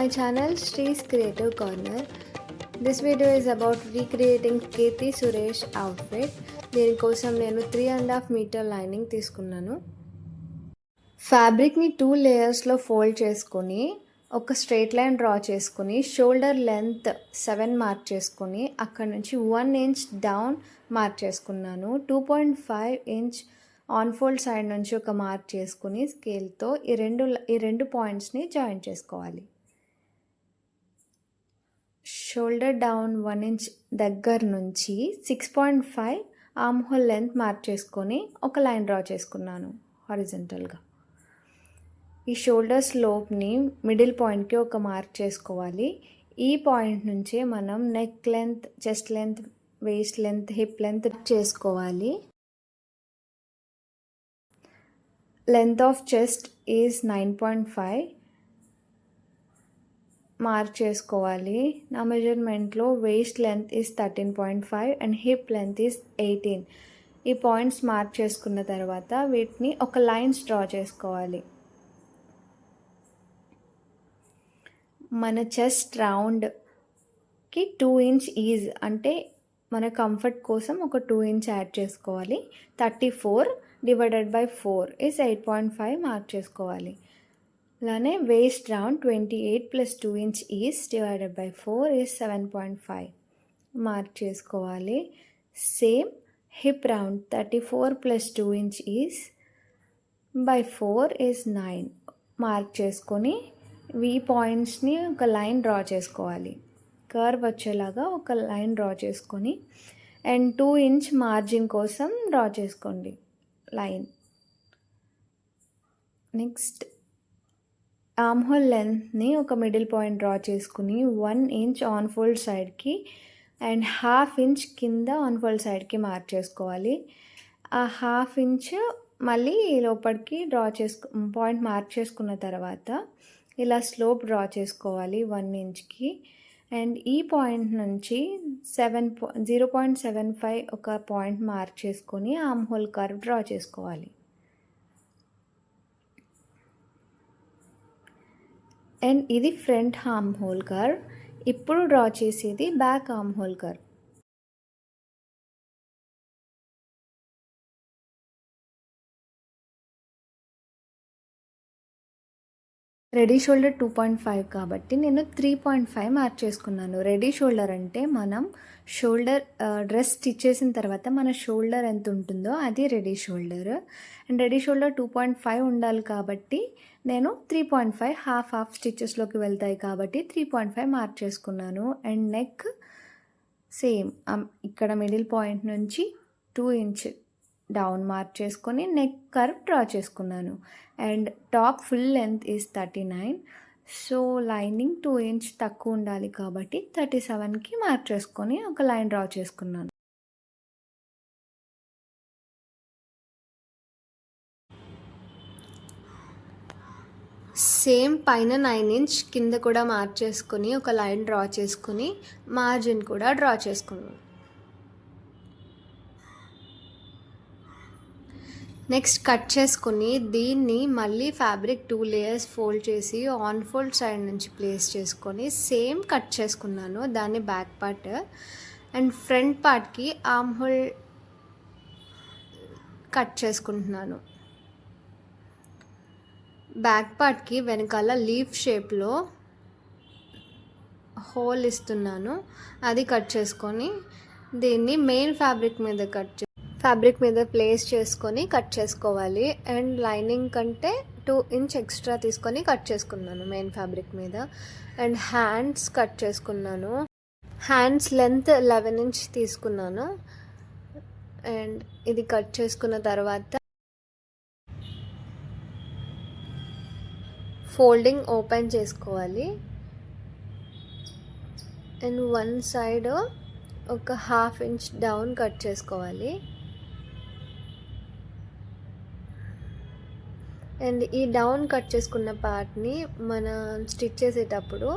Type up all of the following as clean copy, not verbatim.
my channel Shree's Creative Corner. This video is about recreating Kirti Suresh outfit. దీనికోసం నేను 3.5 metre lining తీసుకున్నాను. ఫ్యాబ్రిక్ని 2 లేయర్స్లో fold చేసుకొని ఒక straight line draw చేసుకొని shoulder length 7 mark చేసుకొని అక్కడ నుంచి 1 ఇంచ్ డౌన్ మార్క్ చేసుకున్నాను. 2.5 ఇంచ్ ఆన్ ఫోల్డ్ సైడ్ నుంచి ఒక మార్క్ చేసుకుని స్కేల్తో ఈ రెండు పాయింట్స్ని జాయిన్ చేసుకోవాలి. షోల్డర్ డౌన్ 1 ఇంచ్ దగ్గర నుంచి 6.5 ఆర్మ్ హోల్ లెంత్ మార్క్ చేసుకొని ఒక లైన్ డ్రా చేసుకున్నాను హారిజంటల్గా. ఈ షోల్డర్ స్లోప్ని మిడిల్ పాయింట్కి ఒక మార్క్ చేసుకోవాలి. ఈ పాయింట్ నుంచే మనం neck length, chest length, waist length, hip length చేసుకోవాలి. Length of chest is 9.5 mark చేసుకోవాలి. నా మెజర్మెంట్లో waist length is 13.5 and hip length is 18. ఈ పాయింట్స్ మార్క్ చేసుకున్న తర్వాత వీటిని ఒక లైన్స్ డ్రా చేసుకోవాలి. మన చెస్ట్ రౌండ్కి 2 ఇంచ్ ఈజ్ అంటే మన కంఫర్ట్ కోసం ఒక 2 ఇంచ్ యాడ్ చేసుకోవాలి. 34 డివైడెడ్ బై 4 ఈజ్ 8.5 మార్క్ చేసుకోవాలి. అలానే waist round 28 plus 2 inch is divided by 4 is 7.5 mark చేసుకోవాలి. Same hip round 34 plus 2 inch is by 4 is 9 mark చేసుకొని ఈ పాయింట్స్ని ఒక లైన్ డ్రా చేసుకోవాలి. కర్వ్ వచ్చేలాగా ఒక లైన్ డ్రా చేసుకొని అండ్ 2 ఇంచ్ మార్జిన్ కోసం డ్రా చేసుకోండి లైన్. నెక్స్ట్ ఆర్మ్ హోల్ లెంత్ని ఒక మిడిల్ పాయింట్ డ్రా చేసుకుని 1 ఇంచ్ ఆన్ ఫోల్డ్ సైడ్కి అండ్ 1/2 ఇంచ్ కింద ఆన్ ఫోల్డ్ సైడ్కి మార్క్ చేసుకోవాలి. ఆ 1/2 ఇంచ్ మళ్ళీ లోపలికి పాయింట్ మార్క్ చేసుకున్న తర్వాత ఇలా స్లోప్ డ్రా చేసుకోవాలి 1 ఇంచ్కి. అండ్ ఈ పాయింట్ నుంచి 0.75 ఒక పాయింట్ మార్క్ చేసుకొని ఆర్మ్ హోల్ కర్వ్ డ్రా చేసుకోవాలి. అండ్ ఇది ఫ్రంట్ ఆర్మ్ హోల్ కర్వ్. ఇప్పుడు డ్రా చేసేది back arm hole curve. Ready shoulder 2.5 కాబట్టి నేను 3.5 మార్క్ చేసుకున్నాను. రెడీ షోల్డర్ అంటే మనం షోల్డర్ డ్రెస్ స్టిచ్ చేసిన తర్వాత మన షోల్డర్ ఎంత ఉంటుందో అది ready shoulder. And ready shoulder 2.5 ఉండాలి కాబట్టి నేను 3.5 హాఫ్ స్టిచెస్లోకి వెళ్తాయి కాబట్టి 3.5 మార్క్ చేసుకున్నాను. అండ్ నెక్ సేమ్ ఇక్కడ మిడిల్ పాయింట్ నుంచి 2 ఇంచ్ డౌన్ మార్క్ చేసుకొని నెక్ కర్వ్ డ్రా చేసుకున్నాను. And top full length is 39. So lining 2 inch తక్కువ ఉండాలి కాబట్టి 37కి మార్క్ చేసుకొని ఒక లైన్ డ్రా చేసుకున్నాను. సేమ్ పైన 9 ఇంచ్ కింద కూడా మార్క్ చేసుకొని ఒక లైన్ డ్రా చేసుకొని మార్జిన్ కూడా డ్రా చేసుకున్నాను. నెక్స్ట్ కట్ చేసుకుని దీన్ని మళ్ళీ ఫ్యాబ్రిక్ 2 లేయర్స్ ఫోల్డ్ చేసి ఆన్ ఫోల్డ్ సైడ్ నుంచి ప్లేస్ చేసుకొని సేమ్ కట్ చేసుకున్నాను. దాన్ని బ్యాక్ పార్ట్ అండ్ ఫ్రంట్ పార్ట్కి ఆర్మ్ హోల్ కట్ చేసుకుంటున్నాను. బ్యాక్ పార్ట్కి వెనకాల లీఫ్ షేప్లో హోల్ ఇస్తున్నాను. అది కట్ చేసుకొని దీన్ని మెయిన్ ఫ్యాబ్రిక్ మీద ప్లేస్ చేసుకొని కట్ చేసుకోవాలి. అండ్ లైనింగ్ కంటే 2 ఇంచ్ ఎక్స్ట్రా తీసుకొని కట్ చేసుకున్నాను మెయిన్ ఫ్యాబ్రిక్ మీద. అండ్ హ్యాండ్స్ కట్ చేసుకున్నాను. హ్యాండ్స్ లెంత్ 11 ఇంచ్ తీసుకున్నాను. అండ్ ఇది కట్ చేసుకున్న తర్వాత ఫోల్డింగ్ ఓపెన్ చేసుకోవాలి. అండ్ 1 సైడ్ ఒక 1/2 ఇంచ్ డౌన్ కట్ చేసుకోవాలి. అండ్ ఈ డౌన్ కట్ చేసుకున్న పార్ట్ని మనం స్టిచ్ చేసేటప్పుడు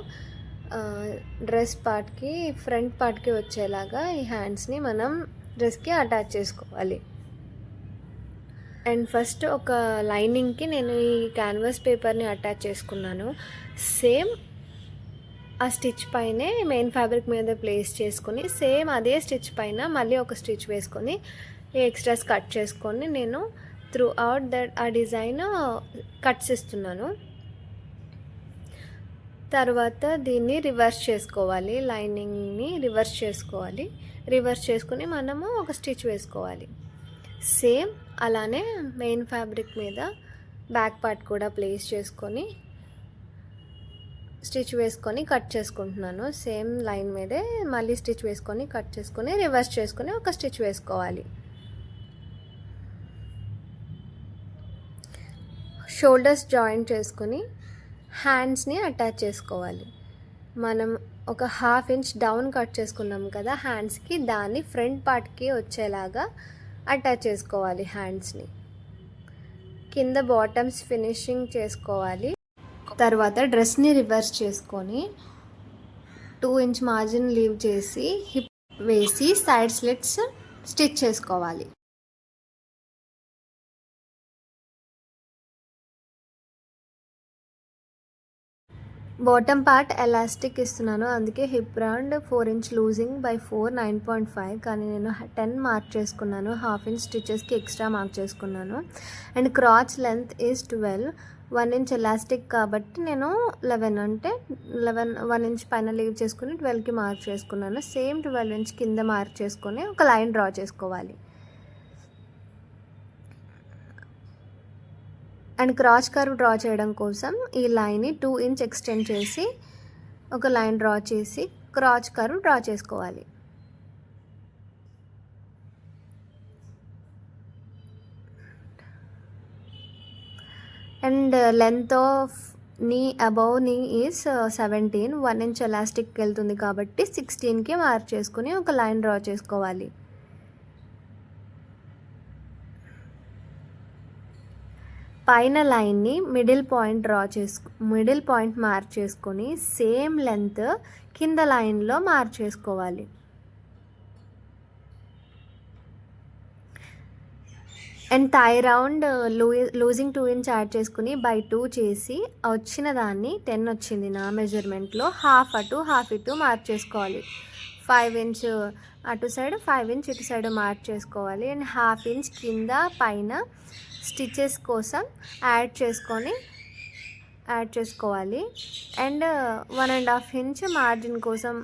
డ్రెస్ పార్ట్కి ఫ్రంట్ పార్ట్కి వచ్చేలాగా ఈ హ్యాండ్స్ని మనం డ్రెస్కి అటాచ్ చేసుకోవాలి. అండ్ ఫస్ట్ ఒక లైనింగ్కి నేను ఈ క్యాన్వాస్ పేపర్ని అటాచ్ చేసుకున్నాను. సేమ్ ఆ స్టిచ్ పైనే మెయిన్ ఫ్యాబ్రిక్ మీద ప్లేస్ చేసుకొని సేమ్ అదే స్టిచ్ పైన మళ్ళీ ఒక స్టిచ్ వేసుకొని ఈ ఎక్స్ట్రాస్ కట్ చేసుకొని నేను త్రూ అవుట్ దట్ ఆ డిజైన్ కట్స్ ఇస్తున్నాను. తర్వాత దీన్ని రివర్స్ చేసుకోవాలి, లైనింగ్ని రివర్స్ చేసుకోవాలి. రివర్స్ చేసుకొని మనము ఒక స్టిచ్ వేసుకోవాలి. సేమ్ అలానే మెయిన్ ఫ్యాబ్రిక్ మీద బ్యాక్ పార్ట్ కూడా ప్లేస్ చేసుకొని స్టిచ్ వేసుకొని కట్ చేసుకుంటున్నాను. సేమ్ లైన్ మీదే మళ్ళీ స్టిచ్ వేసుకొని కట్ చేసుకొని రివర్స్ చేసుకొని ఒక స్టిచ్ వేసుకోవాలి. షోల్డర్స్ జాయింట్ చేసుకొని హ్యాండ్స్ని అటాచ్ చేసుకోవాలి. మనం ఒక 1/2 ఇంచ్ డౌన్ కట్ చేసుకున్నాం కదా హ్యాండ్స్కి, దాన్ని ఫ్రంట్ పార్ట్కి వచ్చేలాగా అటాచ్ చేసుకోవాలి. హ్యాండ్స్ని కింద బాటమ్స్ ఫినిషింగ్ చేసుకోవాలి. తర్వాత డ్రెస్ని రివర్స్ చేసుకొని 2 ఇంచ్ మార్జిన్ లీవ్ చేసి హిప్ వేసి సైడ్ స్లిట్స్ స్టిచ్ చేసుకోవాలి. బాటమ్ పార్ట్ ఎలాస్టిక్ ఇస్తున్నాను, అందుకే hip round 4 inch losing by 4 9.5, కానీ నేను 10 మార్క్ చేసుకున్నాను. 1/2 ఇంచ్ స్టిచెస్కి ఎక్స్ట్రా మార్క్ చేసుకున్నాను. And క్రాచ్ length is 12, 1 inch elastic కాబట్టి నేను 11 అంటే 1 ఇంచ్ పైన లీవ్ చేసుకుని 12కి మార్క్ చేసుకున్నాను. సేమ్ 12 ఇంచ్ కింద మార్క్ చేసుకొని ఒక లైన్ డ్రా చేసుకోవాలి. అండ్ క్రాస్ కర్వ్ డ్రా చేయడం కోసం ఈ లైన్ని 2 ఇంచ్ ఎక్స్టెండ్ చేసి ఒక లైన్ డ్రా చేసి క్రాస్ కర్వ్ డ్రా చేసుకోవాలి. అండ్ లెంత్ ఆఫ్ నీ అబౌవ్ నీ ఈజ్ 17, 1 ఇంచ్ ఎలాస్టిక్ వెళ్తుంది కాబట్టి 16కి మార్క్ చేసుకుని ఒక లైన్ డ్రా చేసుకోవాలి. పైన లైన్ని మిడిల్ పాయింట్ మార్క్ చేసుకొని సేమ్ లెంత్ కింద లైన్లో మార్క్ చేసుకోవాలి. And thigh round loosing 2 inch add చేసుకుని బై 2 చేసి వచ్చిన దాన్ని 10 వచ్చింది నా మెజర్మెంట్లో, హాఫ్ అటు హాఫ్ ఇటు మార్క్ చేసుకోవాలి. 5 ఇంచ్ అటు సైడ్ 5 ఇంచ్ ఇటు సైడ్ మార్క్ చేసుకోవాలి. అండ్ 1/2 ఇంచ్ కింద పైన స్టిచెస్ కోసం యాడ్ చేసుకోవాలి. అండ్ 1.5 ఇంచ్ మార్జిన్ కోసం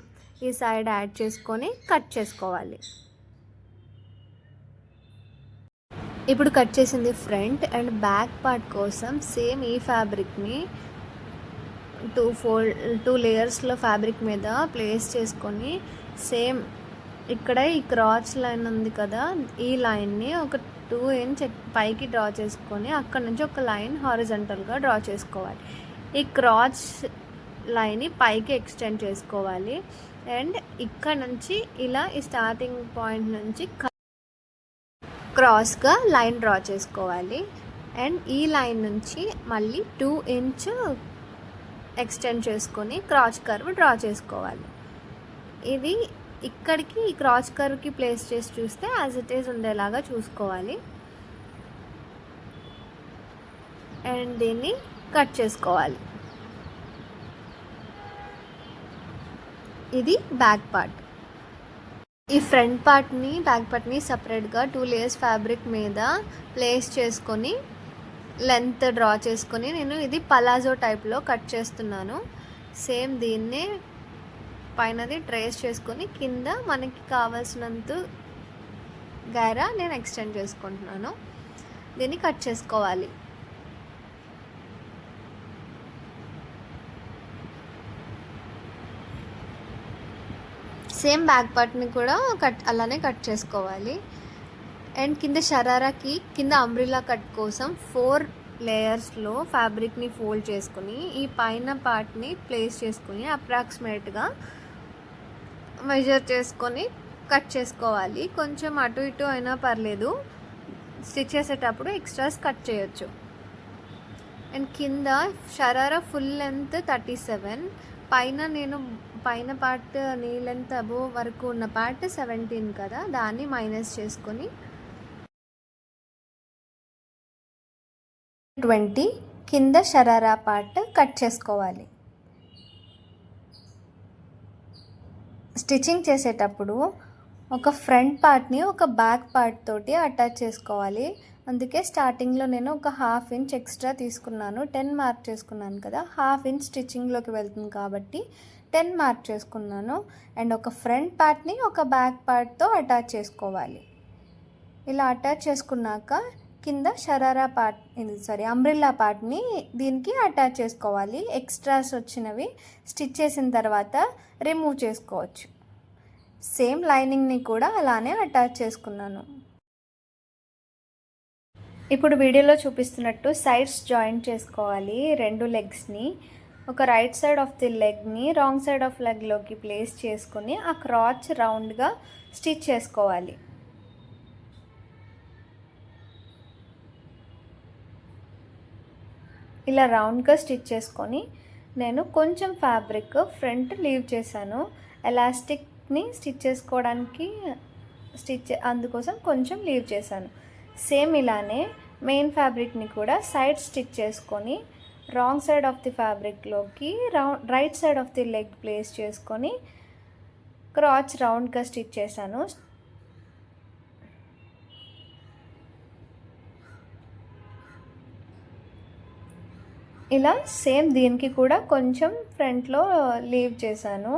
ఈ సైడ్ యాడ్ చేసుకొని కట్ చేసుకోవాలి. ఇప్పుడు కట్ చేసింది ఫ్రంట్ అండ్ బ్యాక్ పార్ట్ కోసం సేమ్ ఈ ఫ్యాబ్రిక్ని 2 లేయర్స్లో ఫ్యాబ్రిక్ మీద ప్లేస్ చేసుకొని సేమ్ ఇక్కడ ఈ క్రాచ్ లైన్ ఉంది కదా, ఈ లైన్ని ఒక 2 ఇంచ్ పైకి డ్రా చేసుకొని అక్కడ నుంచి ఒక లైన్ హారిజంటల్గా డ్రా చేసుకోవాలి. ఈ క్రాచ్ లైన్ని పైకి ఎక్స్టెండ్ చేసుకోవాలి. అండ్ ఇక్కడ నుంచి ఇలా ఈ స్టార్టింగ్ పాయింట్ నుంచి క్రాస్గా లైన్ డ్రా చేసుకోవాలి. అండ్ ఈ లైన్ నుంచి మళ్ళీ 2 ఇంచ్ ఎక్స్టెండ్ చేసుకొని క్రాచ్ కర్వ్ డ్రా చేసుకోవాలి. ఇది ఇక్కడికి ఈ క్రాచ్ కర్వ్కి ప్లేస్ చేసి చూస్తే యాజ్ ఇట్ ఈజ్ ఉండేలాగా చూసుకోవాలి. అండ్ దీన్ని కట్ చేసుకోవాలి. ఇది బ్యాక్ పార్ట్. ఈ ఫ్రంట్ పార్ట్ని బ్యాక్ పార్ట్ని సపరేట్గా 2 లేయర్స్ ఫ్యాబ్రిక్ మీద ప్లేస్ చేసుకొని లెంత్ డ్రా చేసుకొని నేను ఇది పలాజో టైప్లో కట్ చేస్తున్నాను. సేమ్ దీన్నే పైనది ట్రేస్ చేసుకొని కింద మనకి కావాల్సినంత గైరా నేను ఎక్స్టెండ్ చేసుకుంటున్నాను. దీన్ని కట్ చేసుకోవాలి. సేమ్ బ్యాక్ పార్ట్ని కూడా అలానే కట్ చేసుకోవాలి. అండ్ కింద షరారాకి కింద అంబ్రిల్లా కట్ కోసం 4 లేయర్స్లో ఫ్యాబ్రిక్ని ఫోల్డ్ చేసుకుని ఈ పైన పార్ట్ని ప్లేస్ చేసుకుని అప్రాక్సిమేట్గా మెజర్ చేసుకొని కట్ చేసుకోవాలి. కొంచెం అటు ఇటు అయినా పర్లేదు, స్టిచ్ చేసేటప్పుడు ఎక్స్ట్రాస్ కట్ చేయొచ్చు. అండ్ కింద షరారా ఫుల్ లెంత్ 37, పైన పార్ట్ నీ లెంత్ అబోవ్ వరకు ఉన్న పార్ట్ 17 కదా, దాన్ని మైనస్ చేసుకొని 20 కింద షరారా పార్ట్ కట్ చేసుకోవాలి. స్టిచ్చింగ్ చేసేటప్పుడు ఒక ఫ్రంట్ పార్ట్ని ఒక బ్యాక్ పార్ట్ తోటి అటాచ్ చేసుకోవాలి. అందుకే స్టార్టింగ్లో నేను ఒక 1/2 ఇంచ్ ఎక్స్ట్రా తీసుకున్నాను. 10 మార్క్ చేసుకున్నాను కదా, 1/2 ఇంచ్ స్టిచ్చింగ్లోకి వెళ్తుంది కాబట్టి 10 మార్క్ చేసుకున్నాను. అండ్ ఒక ఫ్రంట్ పార్ట్ని ఒక బ్యాక్ పార్ట్తో అటాచ్ చేసుకోవాలి. ఇలా అటాచ్ చేసుకున్నాక కింద షరారా పార్ట్, అంబ్రిల్లా పార్ట్ని దీనికి అటాచ్ చేసుకోవాలి. ఎక్స్ట్రాస్ వచ్చినవి స్టిచ్ చేసిన తర్వాత రిమూవ్ చేసుకోవచ్చు. సేమ్ లైనింగ్ని కూడా అలానే అటాచ్ చేసుకున్నాను. ఇప్పుడు వీడియోలో చూపిస్తున్నట్టు సైడ్స్ జాయింట్ చేసుకోవాలి. 2 లెగ్స్ని ఒక రైట్ సైడ్ ఆఫ్ ది లెగ్ని రాంగ్ సైడ్ ఆఫ్ లెగ్లోకి ప్లేస్ చేసుకొని ఆ క్రాచ్ రౌండ్గా స్టిచ్ చేసుకోవాలి. ఇలా రౌండ్గా స్టిచ్ చేసుకొని నేను కొంచెం ఫ్యాబ్రిక్ ఫ్రంట్ లీవ్ చేశాను. ఎలాస్టిక్ని స్టిచ్ చేసుకోవడానికి అందుకోసం కొంచెం లీవ్ చేశాను. సేమ్ ఇలానే మెయిన్ ఫ్యాబ్రిక్ని కూడా సైడ్ స్టిచ్ చేసుకొని రాంగ్ సైడ్ ఆఫ్ ది ఫ్యాబ్రిక్లోకి right side of the leg place చేసుకొని క్రాచ్ రౌండ్గా స్టిచ్ చేశాను. ఇలా సేమ్ దీనికి కూడా కొంచెం ఫ్రంట్లో లీవ్ చేశాను.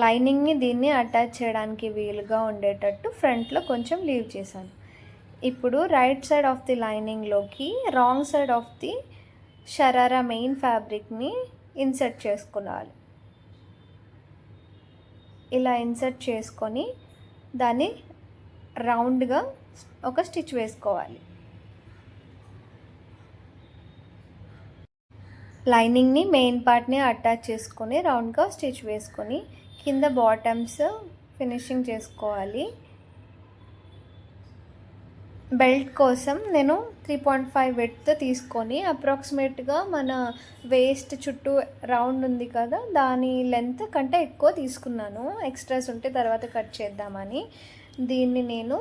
లైనింగ్ని దీన్ని అటాచ్ చేయడానికి వీలుగా ఉండేటట్టు ఫ్రంట్లో కొంచెం లీవ్ చేశాను. ఇప్పుడు రైట్ సైడ్ ఆఫ్ ది లైనింగ్లోకి wrong side of the sharara main ఫ్యాబ్రిక్ని ఇన్సర్ట్ చేసుకోవాలి. ఇలా ఇన్సర్ట్ చేసుకొని దాన్ని రౌండ్గా ఒక స్టిచ్ వేసుకోవాలి. లైనింగ్ని మెయిన్ పార్ట్ని అటాచ్ చేసుకొని రౌండ్గా స్టిచ్ వేసుకొని కింద బాటమ్స్ ఫినిషింగ్ చేసుకోవాలి. బెల్ట్ కోసం నేను 3.5 విడ్త్ తీసుకొని అప్రాక్సిమేట్గా మన వేస్ట్ చుట్టూ రౌండ్ ఉంది కదా, దాని లెంత్ కంటే ఎక్కువ తీసుకున్నాను. ఎక్స్ట్రాస్ ఉంటే తర్వాత కట్ చేద్దామని. దీన్ని నేను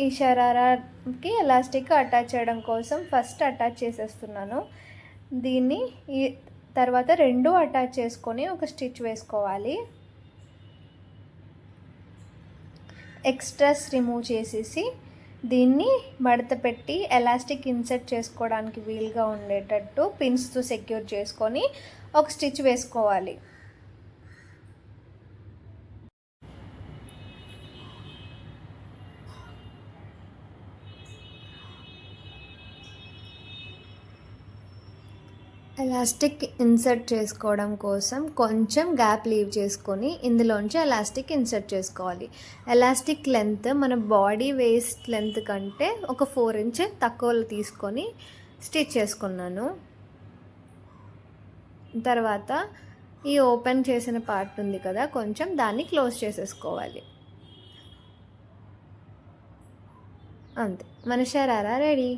ఈ షరారాకి ఎలాస్టిక్ అటాచ్ చేయడం కోసం ఫస్ట్ అటాచ్ చేసేస్తున్నాను. దీన్ని ఈ తర్వాత 2 అటాచ్ చేసుకొని ఒక స్టిచ్ వేసుకోవాలి. ఎక్స్ట్రాస్ రిమూవ్ చేసేసి దీన్ని మడత పెట్టి ఎలాస్టిక్ ఇన్సర్ట్ చేసుకోవడానికి వీలుగా ఉండేటట్టు పిన్స్తో సెక్యూర్ చేసుకొని ఒక స్టిచ్ వేసుకోవాలి. ఎలాస్టిక్ ఇన్సర్ట్ చేసుకోవడం కోసం కొంచెం గ్యాప్ లీవ్ చేసుకొని ఇందులోంచి ఎలాస్టిక్ ఇన్సర్ట్ చేసుకోవాలి. ఎలాస్టిక్ లెంత్ మన బాడీ వేస్ట్ లెంత్ కంటే ఒక 4 ఇంచ్ తక్కువలో తీసుకొని స్టిచ్ చేసుకున్నాను. తర్వాత ఈ ఓపెన్ చేసిన పార్ట్ ఉంది కదా, కొంచెం దాన్ని క్లోజ్ చేసేసుకోవాలి. అంతే, మన షరారా రెడీ.